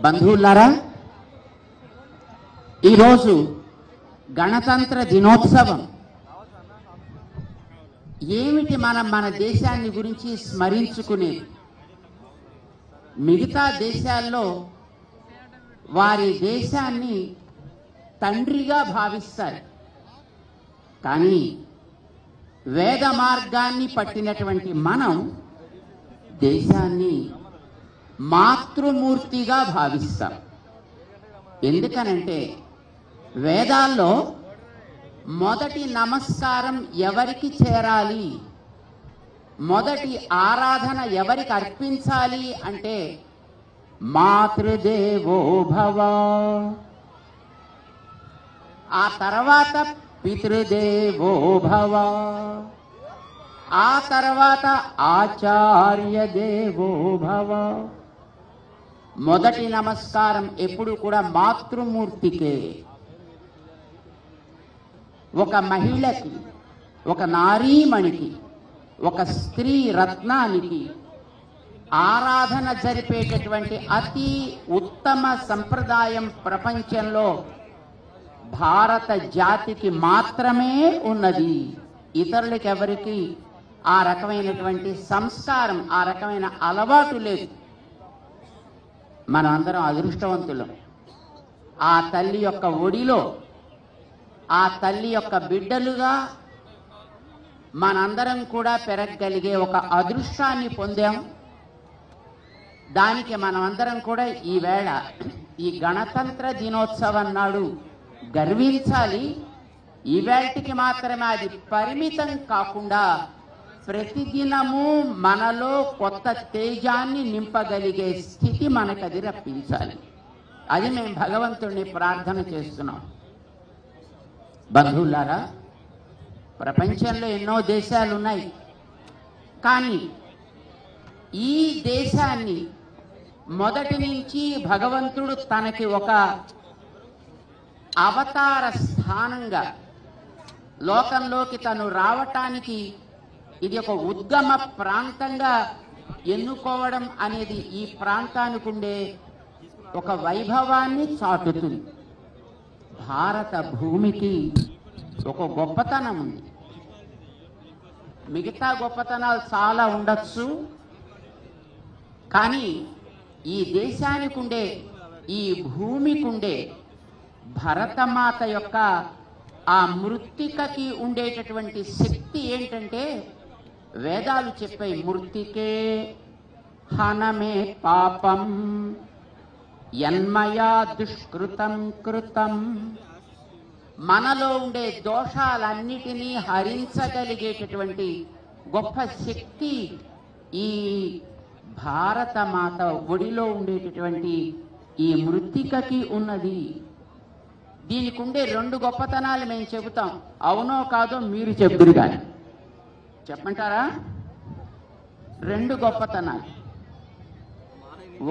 బంధువులారా, ఈరోజు గణతంత్ర దినోత్సవం. ఏమిటి మన దేశాన్ని గురించి స్మరించుకునేది? మిగతా దేశాల్లో వారి దేశాన్ని తండ్రిగా భావిస్తారు, కానీ వేద మార్గాన్ని పట్టినటువంటి మనం దేశాన్ని మాతృమూర్తిగా భావిస్తాం. ఎందుకనంటే వేదాల్లో మొదటి నమస్కారం ఎవరికి చేరాలి, మొదటి ఆరాధన ఎవరికి అర్పించాలి అంటే మాతృదేవో భవ, ఆ తర్వాత పితృదేవో భవ, ఆ తర్వాత ఆచార్య దేవో భవ. మొదటి నమస్కారం ఎప్పుడు కూడా మాతృమూర్తికే. ఒక మహిళకి, ఒక నారీమణికి, ఒక స్త్రీ రత్నానికి ఆరాధన జరిపేటటువంటి అతి ఉత్తమ సంప్రదాయం ప్రపంచంలో భారత జాతికి మాత్రమే ఉన్నది. ఇతరులకి ఎవరికి ఆ రకమైనటువంటి సంస్కారం, ఆ రకమైన అలవాటు లేదు. మనం అందరం అదృష్టవంతులం. ఆ తల్లి యొక్క ఒడిలో, ఆ తల్లి యొక్క బిడ్డలుగా మనందరం కూడా పెరగగలిగే ఒక అదృష్టాన్ని పొందాం. దానికి మనమందరం కూడా ఈవేళ ఈ గణతంత్ర దినోత్సవం నాడు గర్వించాలి. ఈవేళకి మాత్రమే అది పరిమితం కాకుండా ప్రతిదినము మనలో కొత్త తేజాన్ని నింపగలిగే స్థితి మనకది రప్పించాలి. అది మేము భగవంతుడిని ప్రార్థన చేస్తున్నాం. బంధువులారా, ప్రపంచంలో ఎన్నో దేశాలు ఉన్నాయి, కానీ ఈ దేశాన్ని మొదటి నుంచి భగవంతుడు తనకి ఒక అవతార స్థానంగా లోకంలోకి తను రావటానికి ఇది ఒక ఉద్గమ ప్రాంతంగా ఎన్నుకోవడం అనేది ఈ ప్రాంతానికి ఉండే ఒక వైభవాన్ని చాటుతుంది. భారత భూమికి ఒక గొప్పతనం ఉంది. మిగతా గొప్పతనాలు చాలా ఉండొచ్చు, కానీ ఈ దేశానికి ఉండే, ఈ భూమికి ఉండే భరతమాత యొక్క ఆ మృత్తికకి ఉండేటటువంటి శక్తి ఏంటంటే వేదాలు చెప్పే మృత్తికే హనమే పాపం యన్మయా దుష్కృతం కృతం. మనలో ఉండే దోషాలన్నిటినీ హరించగలిగేటటువంటి గొప్ప శక్తి ఈ భారతమాత ఒడిలో ఉండేటటువంటి ఈ మృత్తికకి ఉన్నది. దీనికి ఉండే రెండు గొప్పతనాలు మేము చెబుతాం. అవునో కాదో మీరు చెబుదురు కానీ చెప్పంటారా? రెండు గొప్పతనాలు.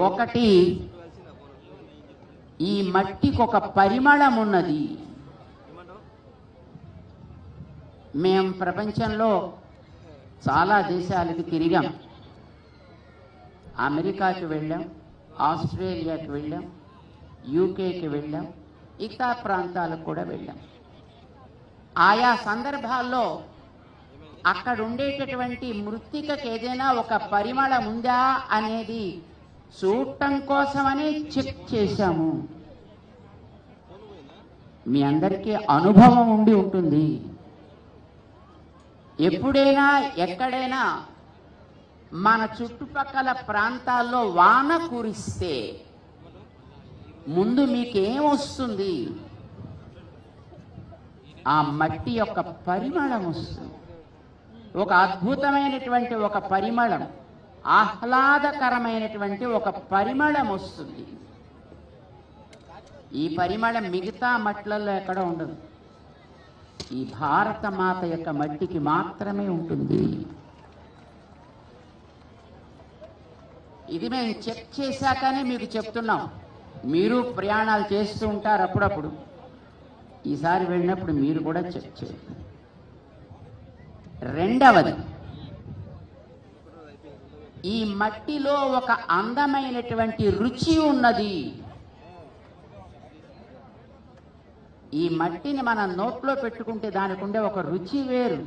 ఒకటి, ఈ మట్టికి ఒక పరిమళం ఉన్నది. మేము ప్రపంచంలో చాలా దేశాలకు తిరిగాం. అమెరికాకి వెళ్ళాం, ఆస్ట్రేలియాకి వెళ్ళాం, యూకేకి వెళ్ళాం, ఇతర ప్రాంతాలకు కూడా వెళ్ళాం. ఆయా సందర్భాల్లో అక్కడ ఉండేటటువంటి మృత్తికకి ఏదైనా ఒక పరిమళం ఉందా అనేది చూడటం కోసమని చెక్ చేశాము. మీ అందరికీ అనుభవం ఉండి ఉంటుంది. ఎప్పుడైనా ఎక్కడైనా మన చుట్టుపక్కల ప్రాంతాల్లో వాన కురిస్తే ముందు మీకేం వస్తుంది? ఆ మట్టి యొక్క పరిమళం వస్తుంది. ఒక అద్భుతమైనటువంటి ఒక పరిమళం, ఆహ్లాదకరమైనటువంటి ఒక పరిమళం వస్తుంది. ఈ పరిమళం మిగతా మట్లలో ఎక్కడ ఉండదు. ఈ భారతమాత యొక్క మట్టికి మాత్రమే ఉంటుంది. ఇది మేము చెక్ చేశాకనే మీకు చెప్తున్నాం. మీరు ప్రయాణాలు చేస్తూ ఉంటారు అప్పుడప్పుడు. ఈసారి వెళ్ళినప్పుడు మీరు కూడా చెక్ చేయండి. రెండవది, ఈ మట్టిలో ఒక అందమైనటువంటి రుచి ఉన్నది. ఈ మట్టిని మనం నోట్లో పెట్టుకుంటే దానికి ఉండే ఒక రుచి వేరు.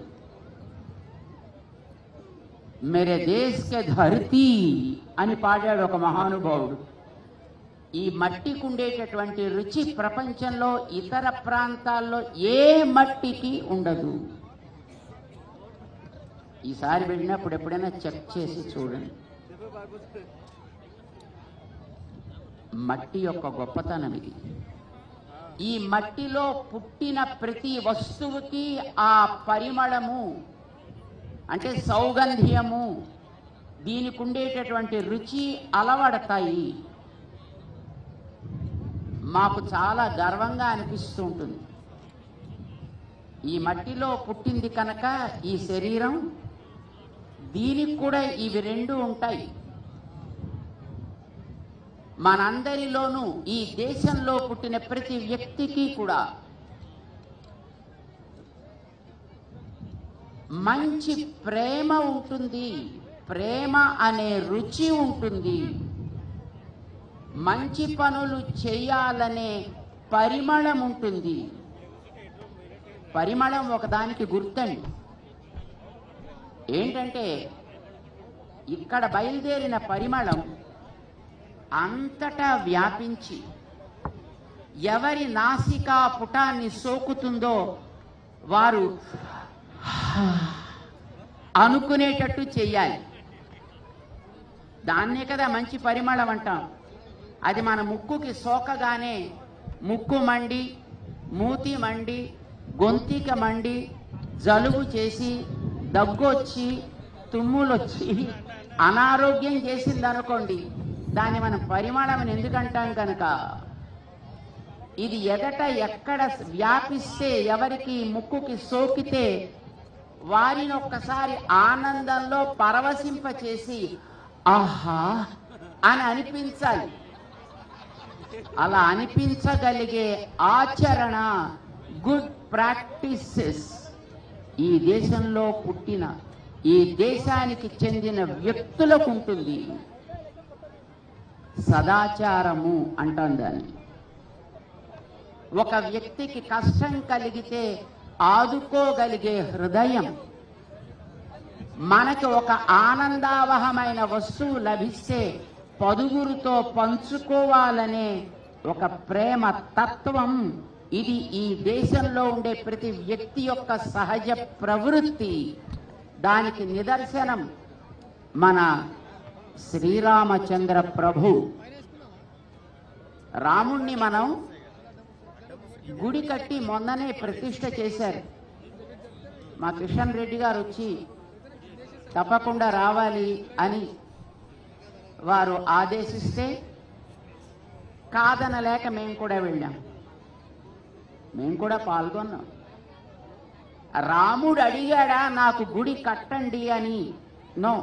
మేరే దేశ్ కే ధర్తీ అని పాడాడు ఒక మహానుభావుడు. ఈ మట్టికి ఉండేటటువంటి రుచి ప్రపంచంలో ఇతర ప్రాంతాల్లో ఏ మట్టికి ఉండదు. ఈసారి వెళ్ళినప్పుడు ఎప్పుడైనా చెక్ చేసి చూడండి. మట్టి యొక్క గొప్పతనం ఇది. ఈ మట్టిలో పుట్టిన ప్రతి వస్తువుకి ఆ పరిమళము అంటే సౌగంధ్యము, దీనికి ఉండేటటువంటి రుచి అలవడతాయి. మాకు చాలా గర్వంగా అనిపిస్తూ ఉంటుంది. ఈ మట్టిలో పుట్టింది కనుక ఈ శరీరం, దీనికి కూడా ఇవి రెండు ఉంటాయి. మనందరిలోనూ ఈ దేశంలో పుట్టిన ప్రతి వ్యక్తికి కూడా మంచి ప్రేమ ఉంటుంది, ప్రేమ అనే రుచి ఉంటుంది, మంచి పనులు చేయాలనే పరిమళం ఉంటుంది. పరిమళం ఒకదానికి గుర్తండి. ఏంటంటే ఇక్కడ బయలుదేరిన పరిమళం అంతటా వ్యాపించి ఎవరి నాసికా పుటాన్ని సోకుతుందో వారు అనుకునేటట్టు చెయ్యాలి. దాన్నే కదా మంచి పరిమళం అంటాం. అది మన ముక్కుకి సోకగానే ముక్కు మండి, మూతి మండి, గొంతిక మండి, జలుబు చేసి, దగ్గొచ్చి, తుమ్ములొచ్చి అనారోగ్యం చేసిందనుకోండి, దాన్ని మనం పరిమళం ఎందుకంటాం కనుక ఇది ఎదట ఎక్కడ వ్యాపిస్తే, ఎవరికి ముక్కుకి సోకితే వారిని ఒక్కసారి ఆనందంలో పరవశింపచేసి ఆహా అని అనిపించాలి. అలా అనిపించగలిగే ఆచరణ, గుడ్ ప్రాక్టీసెస్ ఈ దేశంలో పుట్టిన, ఈ దేశానికి చెందిన వ్యక్తులకు ఉంటుంది. సదాచారము అంటాం దాన్ని. ఒక వ్యక్తికి కష్టం కలిగితే ఆదుకోగలిగే హృదయం, మనకు ఒక ఆనందావహమైన వస్తువు లభిస్తే పదుగురితో పంచుకోవాలనే ఒక ప్రేమ తత్వం, ఇది ఈ దేశంలో ఉండే ప్రతి వ్యక్తి యొక్క సహజ ప్రవృత్తి. దానికి నిదర్శనం మన శ్రీరామచంద్ర ప్రభు. రాముణ్ణి మనం గుడి కట్టి మొన్ననే ప్రతిష్ఠ చేశారు. మా కిషన్ రెడ్డి గారు వచ్చి తప్పకుండా రావాలి అని వారు ఆదేశిస్తే కాదనలేక మేము కూడా వెళ్ళాం. మేము కూడా పాల్గొన్నాం. రాముడు అడిగాడా నాకు గుడి కట్టండి అని? నో.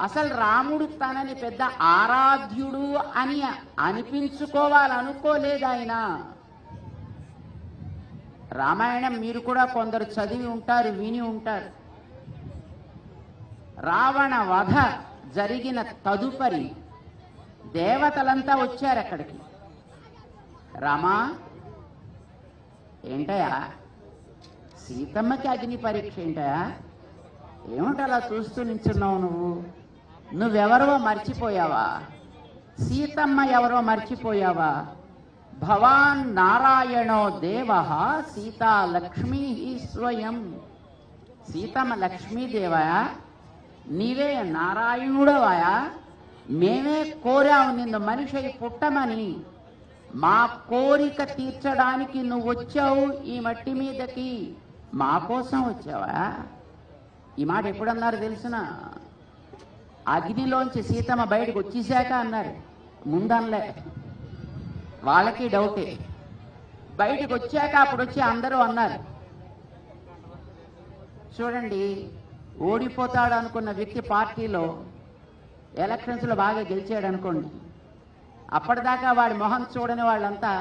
అసలు రాముడు తనని పెద్ద ఆరాధ్యుడు అని అనిపించుకోవాలనుకోలేదు ఆయన. రామాయణం మీరు కూడా కొందరు చదివి ఉంటారు, విని ఉంటారు. రావణ వధ జరిగిన తదుపరి దేవతలంతా వచ్చారు అక్కడికి. రామా, ఏంటయా సీతమ్మకి అగ్ని పరీక్ష ఏంటయా? ఏమిటలా చూస్తూ నించున్నావు? నువ్వెవరో మర్చిపోయావా? సీతమ్మ ఎవరో మర్చిపోయావా? భవాన్ నారాయణో దేవః సీతా లక్ష్మీ స్వయం. సీతమ్మ లక్ష్మీదేవయా, నీవే నారాయణుడవాయా? మేమే కోరావు నిన్ను మనిషి పుట్టమని. మా కోరిక తీర్చడానికి నువ్వు వచ్చావు ఈ మట్టి మీదకి. మా కోసం వచ్చావా? ఈ మాట ఎప్పుడన్నారు తెలుసునా? అగ్నిలోంచి సీతమ్మ బయటకు వచ్చేసాక అన్నారు, ముందనలే. వాళ్ళకి డౌటే. బయటకు వచ్చాక అప్పుడు వచ్చి అందరూ అన్నారు. చూడండి, ఓడిపోతాడు అనుకున్న వ్యక్తి పార్టీలో ఎలక్షన్స్లో బాగా గెలిచాడు అనుకోండి, అప్పటిదాకా వాడి మొహం చూడని వాళ్ళంతా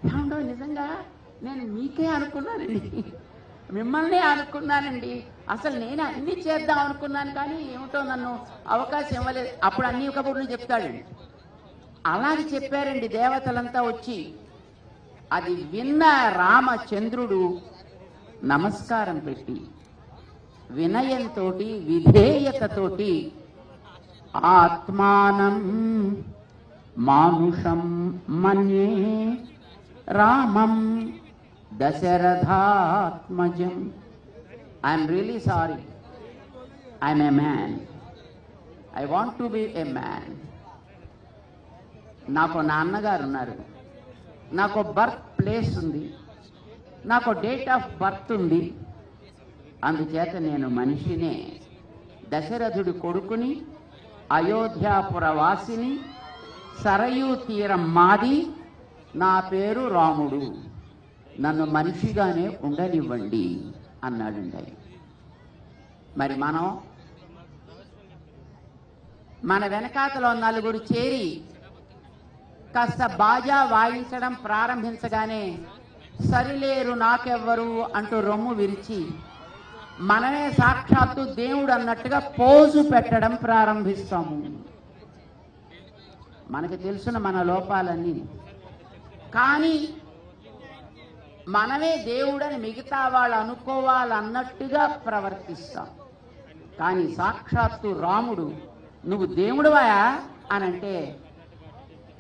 ఏమండో నిజంగా నేను మీకే అనుకున్నానండి, మిమ్మల్ని అనుకున్నానండి, అసలు నేను అన్ని చేద్దాం అనుకున్నాను, కానీ ఏమిటో నన్ను అవకాశం ఇవ్వలేదు. అప్పుడు అన్ని కబుర్లు చెప్తాడండి. అలాగే చెప్పారండి దేవతలంతా వచ్చి. అది విన్న రామచంద్రుడు నమస్కారం పెట్టి వినయంతో విధేయతతోటి ఆత్మానం మానుషం మన్యే రామం దశరథాత్మజం. I'm really sorry, I'm a man, I want to be a man. నాకు నాన్నగారు ఉన్నారు, నాకు బర్త్ ప్లేస్ ఉంది, నాకు డేట్ ఆఫ్ బర్త్ ఉంది, అందుచేత నేను మనిషినే. దశరథుడి కొడుకుని, అయోధ్యాపురవాసిని, సరయూ తీరం మాది, నా పేరు రాముడు, నన్ను మనిషిగానే ఉండనివ్వండి అన్నాడండి. మరి మన వెనకాతలో నలుగురు చేరి కాస్త బాజా వాయించడం ప్రారంభించగానే సరిలేరు నాకెవ్వరు అంటూ రొమ్ము విరిచి మనమే సాక్షాత్తు దేవుడు అన్నట్టుగా పోజు పెట్టడం ప్రారంభిస్తాము. మనకి తెలుసున్న మన లోపాలన్నీ, కానీ మనమే దేవుడని మిగతా వాళ్ళు అనుకోవాలన్నట్టుగా ప్రవర్తిస్తాం. కానీ సాక్షాత్తు రాముడు నువ్వు దేవుడువా అనంటే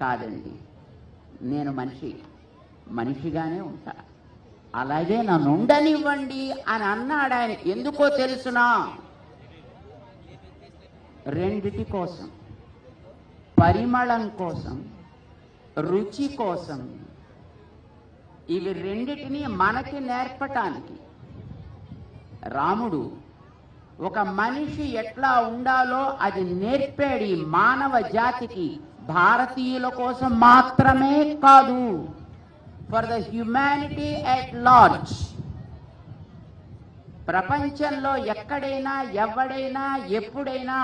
కాదండి, నేను మనిషిగానే ఉంటా, అలాగే నన్ను ఉండనివ్వండి అని అన్నాడు ఆయన. ఎందుకో తెలుసునా? రెండిటి కోసం, పరిమళం కోసం, రుచి కోసం. ఇవి రెండిటిని మనకి నేర్పటానికి రాముడు ఒక మనిషి ఎట్లా ఉండాలో అది నేర్పాడు ఈ మానవ జాతికి. భారతీయుల కోసం మాత్రమే కాదు, for the humanity at large. ప్రపంచంలో ఎక్కడైనా ఎవడైనా ఎప్పుడైనా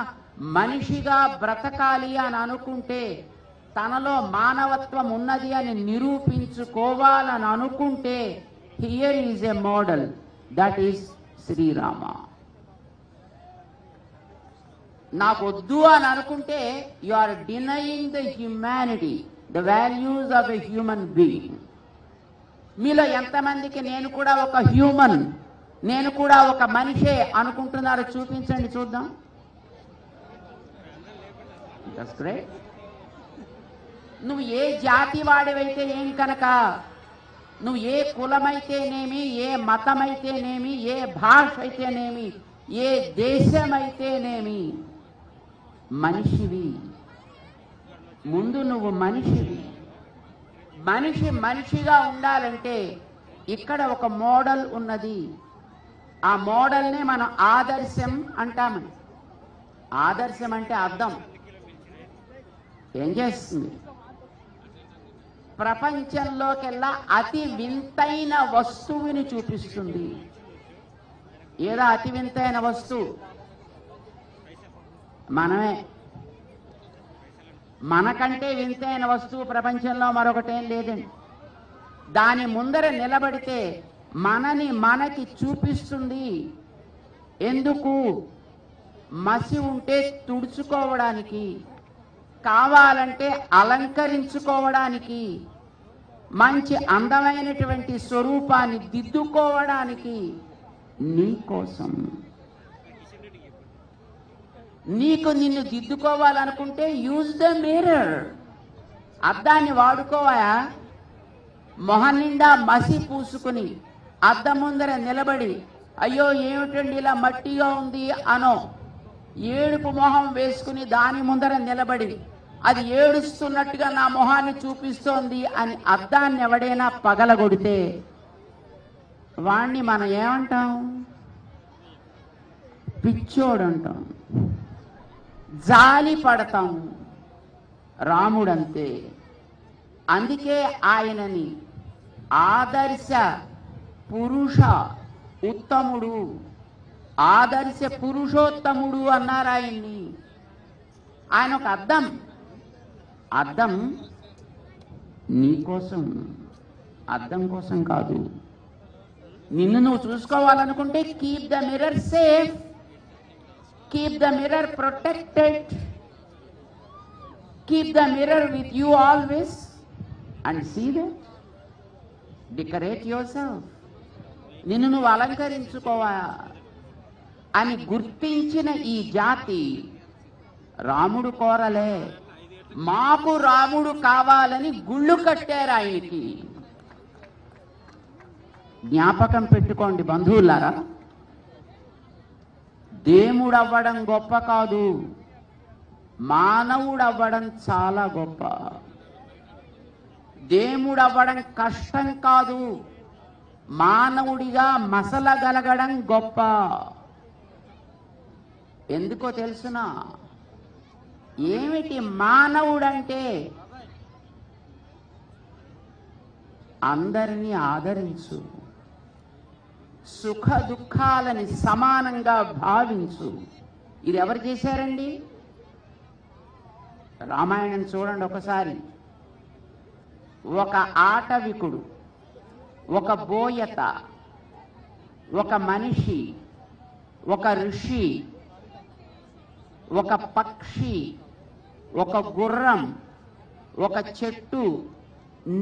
మనిషిగా బ్రతకాలి అని అనుకుంటే, తనలో మానవత్వం ఉన్నది అని నిరూపించుకోవాలని అనుకుంటే, here is a model, that is Srirama. నాకొద్దు అని అనుకుంటే you are denying the humanity, the values of a human being. మీలో ఎంతమందికి నేను కూడా ఒక హ్యూమన్, నేను కూడా ఒక మనిషే అనుకుంటున్నారో చూపించండి చూద్దాం. That's great. నువ్వు ఏ జాతి వాడివైతే ఏం కనుక, నువ్వు ఏ కులమైతేనేమి, ఏ మతమైతేనేమి, ఏ భాష అయితేనేమి, ఏ దేశమైతేనేమి, మనిషివి. ముందు నువ్వు మనిషివి. మనిషిగా ఉండాలంటే ఇక్కడ ఒక మోడల్ ఉన్నది. ఆ మోడల్ని మనం ఆదర్శం అంటాము. ఆదర్శం అంటే అర్థం ఏం చేస్తుంది? ప్రపంచంలోకెల్లా అతి వింతైన వస్తువుని చూపిస్తుంది. ఏదో అతి వింతైన వస్తువు మనమే. మనకంటే వింతైన వస్తువు ప్రపంచంలో మరొకటేం లేదండి. దాని ముందర నిలబడితే మనకి చూపిస్తుంది. ఎందుకు? మసి ఉంటే తుడుచుకోవడానికి, కావాలంటే అలంకరించుకోవడానికి, మంచి అందమైనటువంటి స్వరూపాన్ని దిద్దుకోవడానికి, నీ కోసం. నీకు నిన్ను దిద్దుకోవాలనుకుంటే యూజ్ ద మిర్రర్, అద్దాన్ని వాడుకోవా. మొహం నిండా మసి పూసుకుని అద్దం ముందర నిలబడి అయ్యో ఏమిటండి ఇలా మట్టిగా ఉంది అనో, ఏడుపు మొహం వేసుకుని దాని ముందర నిలబడి అది ఏడుస్తున్నట్టుగా నా మొహాన్ని చూపిస్తోంది అని అద్దాన్ని ఎవడైనా పగలగొడితే వాణ్ణి మనం ఏమంటాం? పిచ్చోడు అంటాం, జాలి పడతాం. రాముడంతే. అందుకే ఆయనని ఆదర్శ పురుష ఉత్తముడు, ఆదర్శ పురుషోత్తముడు అన్నారు ఆయన్ని. ఆయన ఒక అద్దం. అద్దం నీకోసం, అద్దం కోసం కాదు, నిన్ను నువ్వు చూసుకోవాలనుకుంటే keep the mirror safe, keep the mirror protected, keep the mirror with you always and see that, decorate yourself. నిన్ను నువ్వు అలంకరించుకోవా అని గుర్తించిన ఈ జాతి రాముడు కోరలే, మాకు రాముడు కావాలని గుళ్ళు కట్టారు ఆయనకి. జ్ఞాపకం పెట్టుకోండి బంధువులారా, దేవుడు అవ్వడం గొప్ప కాదు, మానవుడు అవ్వడం చాలా గొప్ప. దేవుడు అవ్వడం కష్టం కాదు, మానవుడిగా మసలగలగడం గొప్ప. ఎందుకో తెలుసునా? ఏమిటి మానవుడంటే? అందరినీ ఆదరించు, సుఖ దుఃఖాలని సమానంగా భావించు. ఇది ఎవరు చేశారండి? రామాయణం చూడండి ఒకసారి. ఒక ఆటవికుడు, ఒక బోయత, ఒక మనిషి, ఒక ఋషి, ఒక పక్షి, ఒక గుర్రం, ఒక చెట్టు,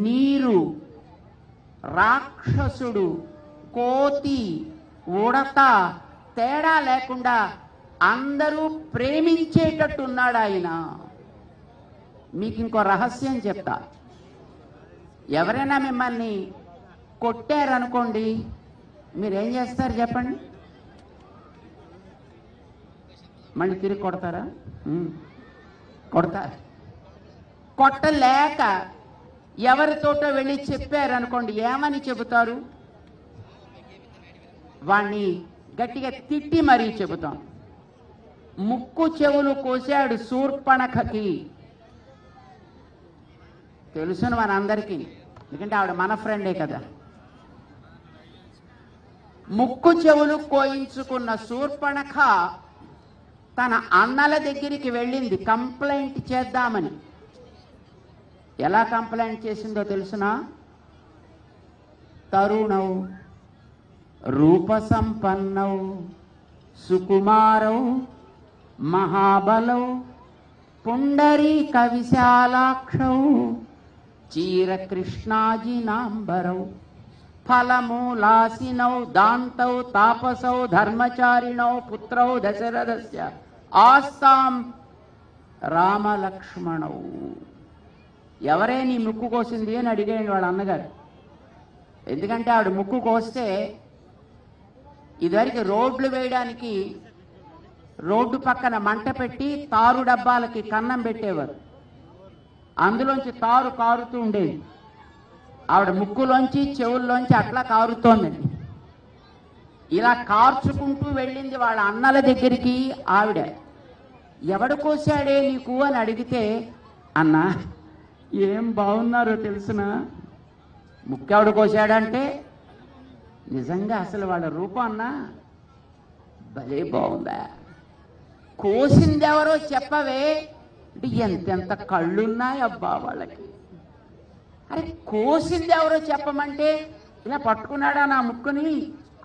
నీరు, రాక్షసుడు, కోతి, ఉడత తేడా లేకుండా అందరూ ప్రేమించేటట్టున్నాడు ఆయన. మీకు ఇంకో రహస్యం చెప్తా. ఎవరైనా మిమ్మల్ని కొట్టారనుకోండి, మీరేం చేస్తారు చెప్పండి? మళ్ళీ తిరిగి కొడతారా? కొడతారు. కొట్టలేక ఎవరితోటో వెళ్ళి చెప్పారనుకోండి, ఏమని చెబుతారు? వాణ్ణి గట్టిగా తిట్టి మరీ చెబుతాం. ముక్కు చెవులు కోసాడు శూర్పణఖకి, తెలుసును మనందరికీ, ఎందుకంటే ఆవిడ మన ఫ్రెండే కదా. ముక్కు చెవులు కోయించుకున్న శూర్పణఖ తన అన్నల దగ్గరికి వెళ్ళింది కంప్లైంట్ చేద్దామని. ఎలా కంప్లైంట్ చేసిందో తెలుసునా? తరుణౌ రూప సంపన్నౌ సుకుమారౌ మహాబలౌ పుండరీక విశాలాక్షౌ చీరకృష్ణాజినాంబరౌ ఫలమూలాసినౌ దాంతౌ తాపసౌ ధర్మచారిణౌ పుత్రౌ దశరథస్య ఆస్తాం రామలక్ష్మణౌ. ఎవరే నీ ముక్కు కోసింది అని అడిగాడు వాళ్ళ అన్నగారు. ఎందుకంటే ఆవిడ ముక్కు కోస్తే ఇదివరకు రోడ్లు వేయడానికి రోడ్డు పక్కన మంట పెట్టి తారు డబ్బాలకి కన్నం పెట్టేవారు. అందులోంచి తారు కారుతూ ఉండేది. ఆవిడ ముక్కులోంచి చెవుల్లోంచి అట్లా కారుతోందండి. ఇలా కార్చుకుంటూ వెళ్ళింది వాళ్ళ అన్నల దగ్గరికి. ఆవిడ ఎవడు కోసాడే నీకు అని అడిగితే, అన్నా ఏం బాగున్నారో తెలుసునా, ముక్కెవడు కోసాడంటే నిజంగా అసలు వాళ్ళ రూపం అన్నా భలే బాగుందా, కోసింది ఎవరో చెప్పవే అంటే ఎంతెంత కళ్ళున్నాయి అబ్బా వాళ్ళకి. అరే కోసింది ఎవరో చెప్పమంటే ఇలా పట్టుకున్నాడా నా ముక్కుని,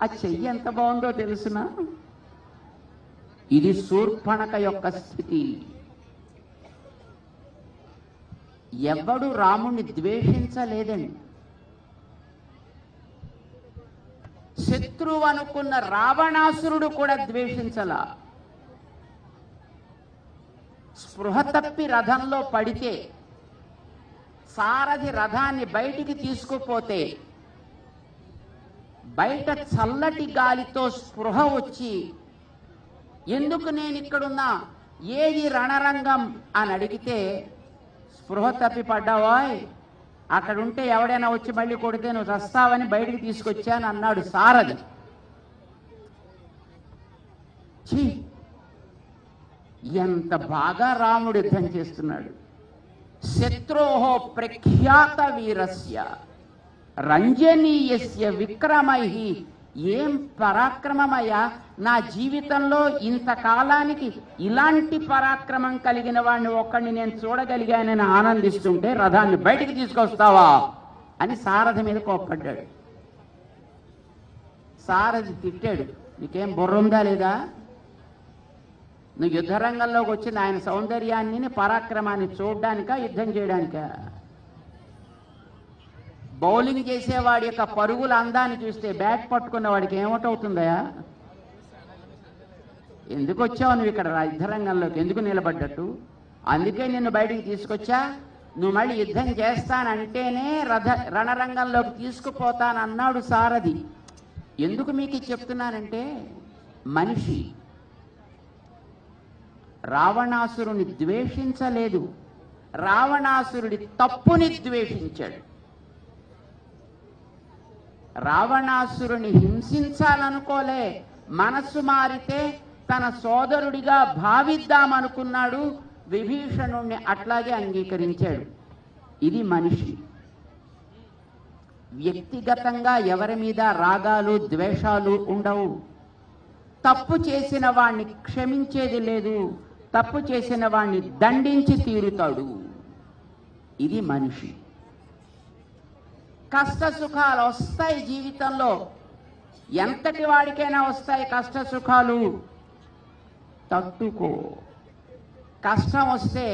ఆ చెయ్యి ఎంత బాగుందో తెలుసునా. ఇది శూర్పణఖ యొక్క స్థితి. ఎవడు రాముణ్ణి ద్వేషించలేదండి. శత్రువు అనుకున్న రావణాసురుడు కూడా ద్వేషించలా. స్పృహ తప్పి రథంలో పడితే సారథి రథాన్ని బయటికి తీసుకుపోతే బయట చల్లటి గాలితో స్పృహ వచ్చి, ఎందుకు నేను ఇక్కడున్నా, ఏది రణరంగం అని అడిగితే, స్పృహ తప్పి పడ్డావాయ్, అక్కడ ఉంటే ఎవడైనా వచ్చి మళ్ళీ కొడితే నువ్వు చస్తావని బయటికి తీసుకొచ్చాను అన్నాడు సారథి. ఛీ, ఎంత బాగా రాముడు యుద్ధం చేస్తున్నాడు. శత్రోహో ప్రఖ్యాత వీరస్య రంజనీయస్య విక్రమైః. ఏం పరాక్రమమయ్యా, నా జీవితంలో ఇంతకాలానికి ఇలాంటి పరాక్రమం కలిగిన వాడిని ఒక్కడిని నేను చూడగలిగానని ఆనందిస్తుంటే రథాన్ని బయటికి తీసుకొస్తావా అని సారథి మీద కోప్పడ్డాడు. సారథి తిట్టాడు, నీకేం బుర్ర ఉందా లేదా, నువ్వు యుద్ధరంగంలోకి వచ్చిన ఆయన సౌందర్యాన్ని పరాక్రమాన్ని చూడడానికా యుద్ధం చేయడానికా? బౌలింగ్ చేసేవాడి యొక్క పరుగుల అందాన్ని చూస్తే బ్యాట్ పట్టుకున్న వాడికి ఏమిటవుతుందయా? ఎందుకు వచ్చావు నువ్వు ఇక్కడ యుద్ధరంగంలోకి, ఎందుకు నిలబడ్డట్టు? అందుకే నిన్ను బయటికి తీసుకొచ్చా. నువ్వు మళ్ళీ యుద్ధం చేస్తానంటేనే రణరంగంలోకి తీసుకుపోతానన్నాడు సారథి. ఎందుకు మీకు చెప్తున్నానంటే, మనిషి రావణాసురుని ద్వేషించలేదు, రావణాసురుడి తప్పుని ద్వేషించాడు. రావణాసురుని హింసించాలనుకోలే, మనస్సు మారితే తన సోదరుడిగా భావిద్దామనుకున్నాడు. విభీషణుణ్ణి అట్లాగే అంగీకరించాడు. ఇది మనిషి. వ్యక్తిగతంగా ఎవరి మీద రాగాలు ద్వేషాలు ఉండవు. తప్పు చేసిన వాణ్ణి క్షమించేది లేదు, తప్పు చేసిన వాణ్ణి దండించి తీరుతాడు. ఇది మనిషి. కష్ట సుఖాలు వస్తాయి జీవితంలో, ఎంతటి వాడికైనా వస్తాయి కష్ట సుఖాలు. తట్టుకో. కష్టం వస్తే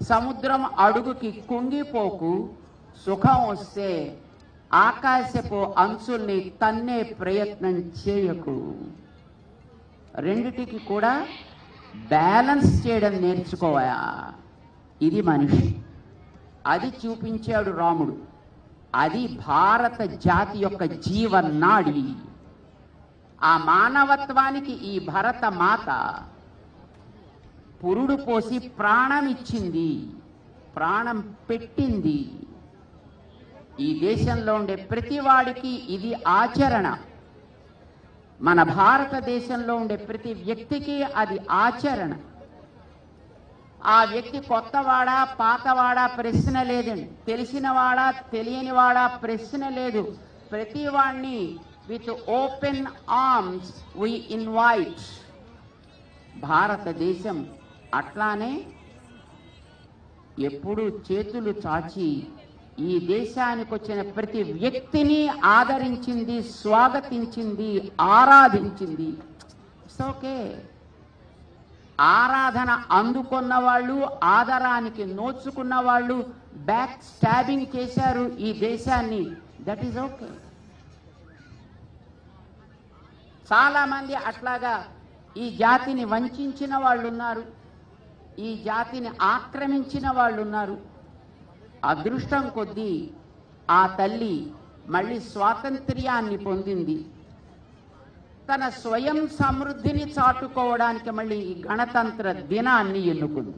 సముద్రం అడుగుకి కుంగిపోకు, సుఖం వస్తే ఆకాశపు అంచుల్ని తన్నే ప్రయత్నం చేయకు. రెండిటికి కూడా బ్యాలెన్స్ చేయడం నేర్చుకోవా. ఇది మనిషి. అది చూపించాడు రాముడు. అది భారత జాతి యొక్క జీవనాడి. ఆ మానవత్వానికి ఈ భరత మాత పురుడు పోసి ప్రాణం ఇచ్చింది, ప్రాణం పెట్టింది. ఈ దేశంలో ఉండే ప్రతివాడికి ఇది ఆచరణ. మన భారతదేశంలో ఉండే ప్రతి వ్యక్తికి అది ఆచరణ. ఆ వ్యక్తి కొత్తవాడా పాతవాడా ప్రశ్న లేదండి, తెలిసినవాడా తెలియనివాడా ప్రశ్న లేదు. ప్రతివాణ్ణి with open arms we invite. భారతదేశం అట్లానే ఎప్పుడు చేతులు చాచి ఈ దేశానికి వచ్చిన ప్రతి వ్యక్తిని ఆదరించింది, స్వాగతించింది, ఆరాధించింది. It's okay. ఆరాధన అందుకున్న వాళ్ళు, ఆదరానికి నోచుకున్న వాళ్ళు బ్యాక్ స్టాబింగ్ చేశారు ఈ దేశాన్ని. That is okay. చాలా మంది అట్లాగా ఈ జాతిని వంచిన వాళ్ళు ఉన్నారు, ఈ జాతిని ఆక్రమించిన వాళ్ళు ఉన్నారు. అదృష్టం కొద్దీ ఆ తల్లి మళ్ళీ స్వాతంత్ర్యాన్ని పొందింది. తన స్వయం సమృద్ధిని చాటుకోవడానికి మళ్ళీ ఈ గణతంత్ర దినాన్ని ఎన్నుకుంది.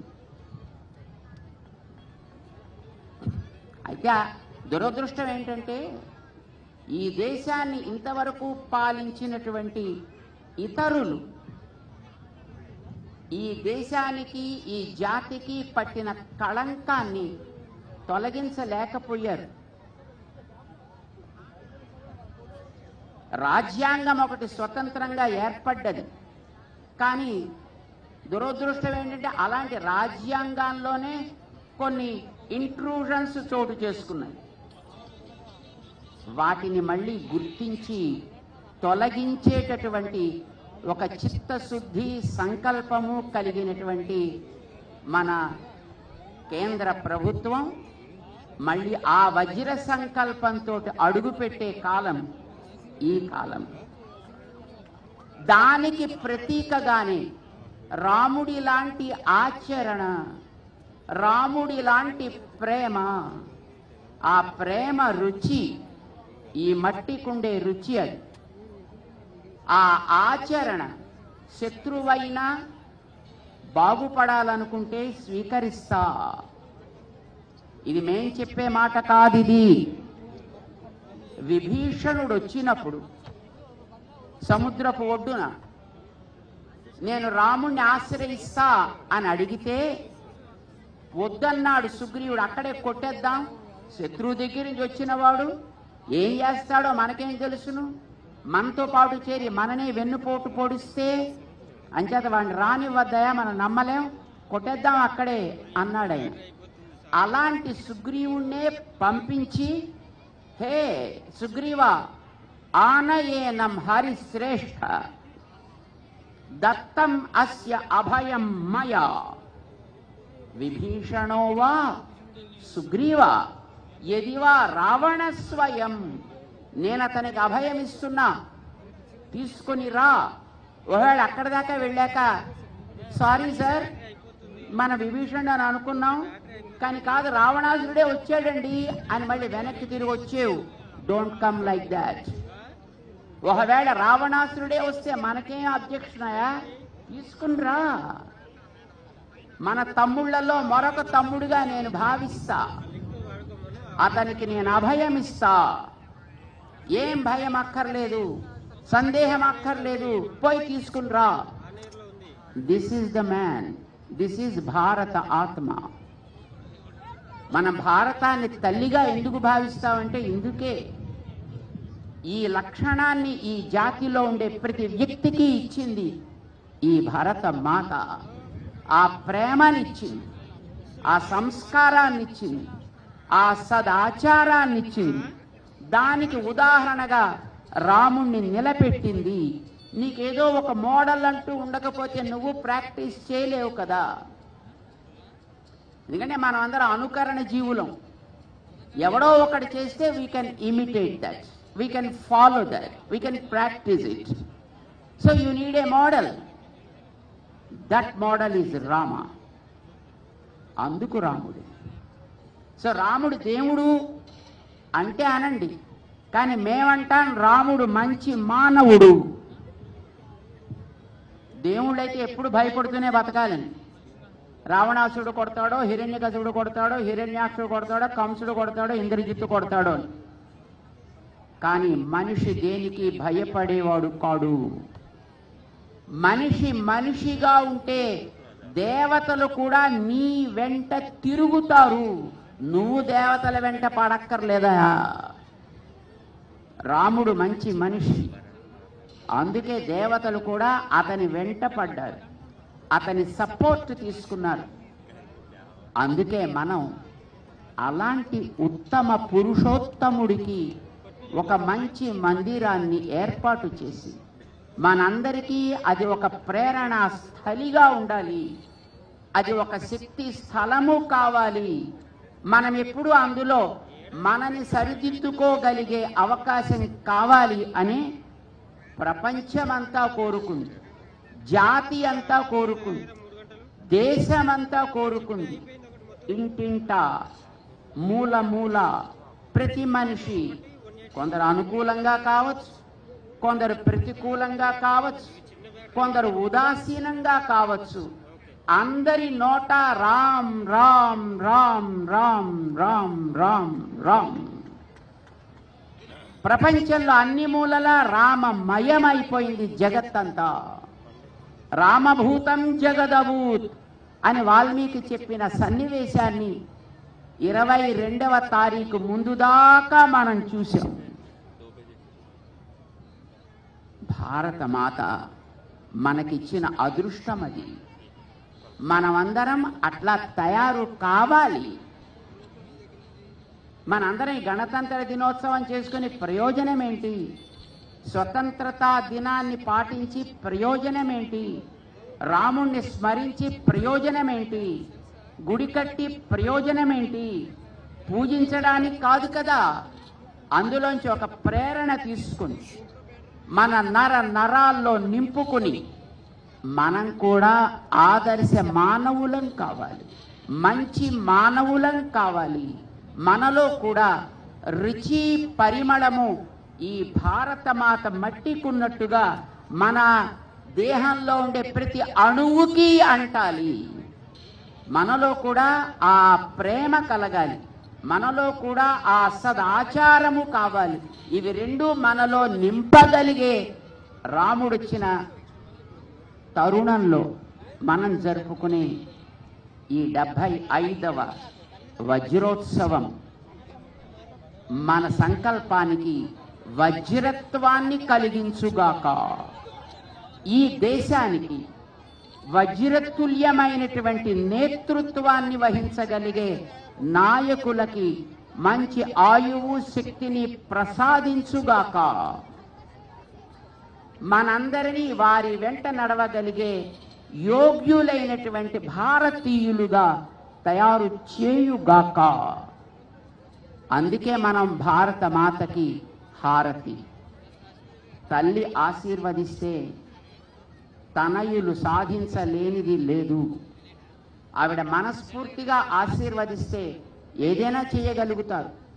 అయితే దురదృష్టం ఏంటంటే, ఈ దేశాన్ని ఇంతవరకు పాలించినటువంటి ఇతరులు ఈ దేశానికి ఈ జాతికి పట్టిన కళంకాన్ని తొలగించలేకపోయారు. రాజ్యాంగం ఒకటి స్వతంత్రంగా ఏర్పడ్డది, కానీ దురదృష్టం ఏంటంటే అలాంటి రాజ్యాంగంలోనే కొన్ని ఇంట్రూషన్స్ చోటు చేసుకున్నాయి. వాటిని మళ్ళీ గుర్తించి తొలగించేటటువంటి ఒక చిత్తశుద్ధి సంకల్పము కలిగినటువంటి మన కేంద్ర ప్రభుత్వం మళ్ళీ ఆ వజ్ర సంకల్పంతో అడుగుపెట్టే కాలం ఈ కాలం. దానికి ప్రతీకగానే రాముడి లాంటి ఆచరణ, రాముడి లాంటి ప్రేమ, ఆ ప్రేమ రుచి ఈ మట్టికుండే రుచి. అది ఆ ఆచరణ శత్రువైనా బాగుపడాలనుకుంటే స్వీకరిస్తా. ఇది మేం చెప్పే మాట కాదు. ఇది విభీషణుడు వచ్చినప్పుడు సముద్రపు ఒడ్డున నేను రాముణ్ణి ఆశ్రయిస్తా అని అడిగితే వద్దన్నాడు సుగ్రీవుడు. అక్కడే కొట్టేద్దాం, శత్రువు దగ్గర నుంచి వచ్చిన వాడు ఏం చేస్తాడో మనకేం తెలుసును, మనతో పాటు చేరి మననే వెన్నుపోటు పొడిస్తే అంచేత వాడిని రానివ్వద్దయా, మనం నమ్మలేం, కొట్టేద్దాం అక్కడే అన్నాడు ఆయన. అలాంటి సుగ్రీవుణ్ణే పంపించి, హే సుగ్రీవా, ఆనయేనం హరిశ్రేష్ఠ దత్తం అస్య అభయం మయా విభీషణో వా సుగ్రీవ యదివా రావణ స్వయం. నేను అతనికి అభయం ఇస్తున్నా, తీసుకుని రా. ఒకవేళ అక్కడి దాకా వెళ్ళాక సారీ సార్ మన విభీషణుడు అని అనుకున్నాం, కానీ కాదు రావణాసురుడే వచ్చాడండి అని మళ్ళీ వెనక్కి తిరిగి వచ్చేవు. Don't come like that. ఒకవేళ రావణాసురుడే వస్తే మనకేం అబ్జెక్షన్ అయ్యా, తీసుకునిరా. మన తమ్ముళ్లలో మరొక తమ్ముడుగా నేను భావిస్తా, అతనికి నేను అభయం ఇస్తా. ఏం భయం అక్కర్లేదు, సందేహం అక్కర్లేదు, పోయి తీసుకునిరా. This is the man, this is భారత ఆత్మ. మన భారతాన్ని తల్లిగా ఎందుకు భావిస్తామంటే ఇందుకే. ఈ లక్షణాన్ని ఈ జాతిలో ఉండే ప్రతి వ్యక్తికి ఇచ్చింది ఈ భారత మాత. ఆ ప్రేమనిచ్చింది, ఆ సంస్కారాన్ని ఇచ్చింది, ఆ సదాచారాన్ని ఇచ్చింది. దానికి ఉదాహరణగా రాముణ్ణి నిలబెట్టింది. నీకేదో ఒక మోడల్ అంటూ ఉండకపోతే నువ్వు ప్రాక్టీస్ చేయలేవు కదా. ఎందుకంటే మనం అందరం అనుకరణ జీవులం. ఎవడో ఒకటి చేస్తే we can imitate that, we can follow that, we can practice it. So you need a model. That model is Rama. అందుకు రాముడు. సో రాముడు దేవుడు అంటే అనండి, కానీ మేమంటాం రాముడు మంచి మానవుడు. దేవుళ్ళైతే ఎప్పుడు భయపడుతూనే బతకాలని. రావణాసుడు కొడతాడో, హిరణ్యకశిపుడు కొడతాడో, హిరణ్యాక్షుడు కొడతాడో, కంసుడు కొడతాడో, ఇంద్రజిత్తు కొడతాడో. కానీ మనిషి దేనికి భయపడేవాడు కాడు. మనిషి మనిషిగా ఉంటే దేవతలు కూడా నీ వెంట తిరుగుతారు, నువ్వు దేవతల వెంట పడక్కర్లేదా. రాముడు మంచి మనిషి, అందుకే దేవతలు కూడా అతని వెంట పడ్డారు, అతని సపోర్ట్ తీసుకున్నారు. అందుకే మనం అలాంటి ఉత్తమ పురుషోత్తముడికి ఒక మంచి మందిరాన్ని ఏర్పాటు చేసి మనందరికీ అది ఒక ప్రేరణా స్థలిగా ఉండాలి, అది ఒక శక్తి స్థలము కావాలి. మనం ఎప్పుడు అందులో మనని సరిదిద్దుకోగలిగే అవకాశం కావాలి అని ప్రపంచమంతా కోరుకుంది, జాతి అంతా కోరుకుంది, దేశమంతా కోరుకుంది. ఇంటింటా మూల మూల ప్రతి మనిషి కొందరు అనుకూలంగా కావచ్చు, కొందరు ప్రతికూలంగా కావచ్చు, కొందరు ఉదాసీనంగా కావచ్చు. అందరి నోట రామ్ రామ్ రామ్ రామ్ రామ్ రామ్ రామ్. ప్రపంచంలో అన్ని మూలలా రామమయమైపోయింది జగత్తంతా. రామభూతం జగదభూత్ అని వాల్మీకి చెప్పిన సన్నివేశాన్ని 22వ తారీఖు ముందు దాకా మనం చూసాం. భారతమాత మనకిచ్చిన అదృష్టం అది. మనమందరం అట్లా తయారు కావాలి. మనందరం ఈ గణతంత్ర దినోత్సవం చేసుకునే ప్రయోజనం ఏంటి? స్వతంత్రతా దినాన్ని పాటించి ప్రయోజనం ఏంటి? రాముణ్ణి స్మరించి ప్రయోజనం ఏంటి? గుడి కట్టి ప్రయోజనం ఏంటి? పూజించడానికి కాదు కదా. అందులోంచి ఒక ప్రేరణ తీసుకుని మన నరాల్లో నింపుకుని మనం కూడా ఆదర్శ మానవులం కావాలి, మంచి మానవులం కావాలి. మనలో కూడా రుచి పరిమళము ఈ భారతమాత మట్టికున్నట్టుగా మన దేహంలో ఉండే ప్రతి అణువుకి అంటాలి. మనలో కూడా ఆ ప్రేమ కలగాలి, మనలో కూడా ఆ సదాచారము కావాలి. ఇవి రెండు మనలో నింపగలిగే రాముడిచ్చిన తరుణంలో మనం జరుపుకునే ఈ 75వ వజ్రోత్సవం మన సంకల్పానికి వజ్రత్వాన్ని కలిగించుగాక. ఈ దేశానికి వజ్రతుల్యమైనటువంటి నేతృత్వాన్ని వహించగలిగే నాయకులకి మంచి ఆయువు శక్తిని ప్రసాదించుగాక. మనందరినీ వారి వెంట నడవగలిగే యోగ్యులైనటువంటి భారతీయులుగా తయారు చేయుగాక. అందుకే మనం భారత మాతకి హారతి. తల్లి ఆశీర్వదిస్తే తనయులు సాధించలేనిది లేదు. ఆవిడ మనస్ఫూర్తిగా ఆశీర్వదిస్తే ఏదైనా చేయగలుగుతారు.